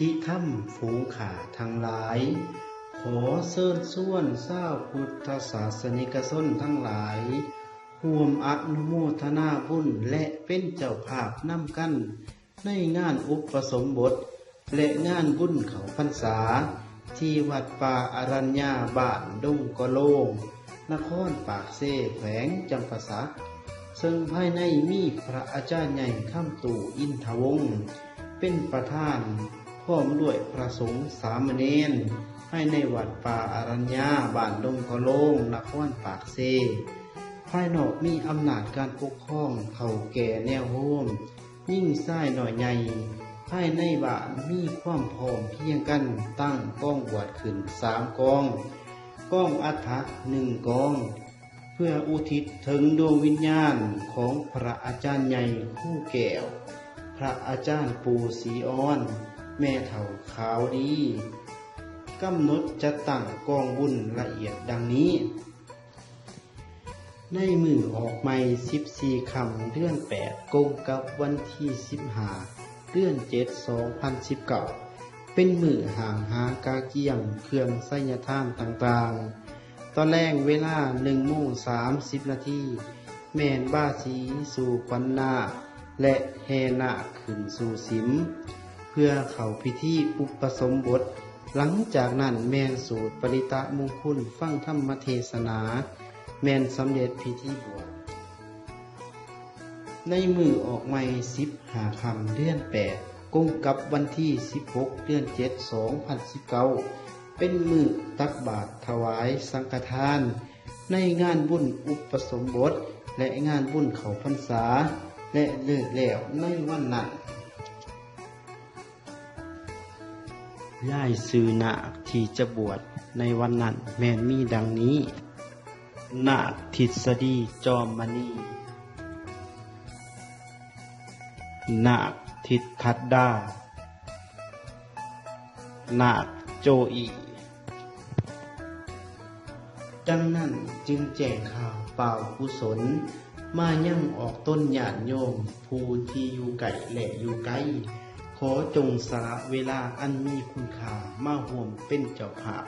ที่ถ้ำฝูงขาทั้งหลายขอเชิญชวนชาวพุทธศาสนิกชนทั้งหลายร่วมอนุโมทนาบุญและเป็นเจ้าภาพนำกันในงานอุปสมบทและงานบุญเขาพรรษาที่วัดป่าอรัญญาบ้านดงกะโลงนครปากเซ่แขวงจำปาสักซึ่งภายในมีพระอาจารย์ใหญ่ค่ำตู่อินทวงศ์เป็นประธานพร้อมด้วยพระสงฆ์สามเณรภายในวัดป่าอรัญญาบ้านดงกะโลงนครปากเซ่ภายนอกมีอำนาจการปกครองเฒ่าแก่แนวโน้มยิ่งซ้ายหน่อยใหญ่ภายในบ้านมีความพร้อมเพียงกันตั้งกองบวชขึ้น3กองกองอัฐะ1กองเพื่ออุทิศถึงดวงวิญญาณของพระอาจารย์ใหญ่คู่แก้วพระอาจารย์ปู่ศรีอ่อนแม่เฒ่าขาวดีกำหนดจะตั้งกองบุญละเอียดดังนี้ในมือออกใหม่14ค่ำเดือน8กงกับวันที่15เดือน7 2019เป็นมือห่างหากาเกียมเครื่องไสยธาตุต่างๆตอนแรกเวลา1:30 นาทีแม่นบ้าสีสู่ขวัญนาคและแห่นาคขึ้นสู่สิมเพื่อเข้าพิธีอุปสมบทหลังจากนั้นแม่นสูตรปริตะมงคลฟังธรรมเทศนาแม่นสำเร็จพิธีบวชในมือออกใหม่15ค่ำเดือน8กงกับวันที่16เดือน7 2019เป็นมือตักบาตรถวายสังฆทานในงานบุญอุปสมบทและงานบุญเข้าพรรษาและเลิกแล้วในวันนั้นย้ายชื่อนาคที่จะบวชในวันนั้นแม่นมีดังนี้นาคทฤษฎีจอมมณีนาคทิศทัดดานาคโจอีดังนั้นจึงแจ้งข่าวเป่ากุศลมายังออกต้นญาติโยมผู้ที่อยู่ไกลและอยู่ไกลขอจงสละเวลาอันมีคุณค่ามาร่วมเป็นเจ้าภาพ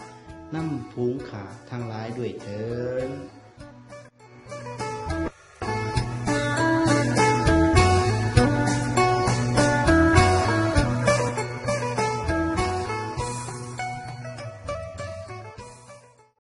นำฝูงขาทั้งหลายด้วยเถิด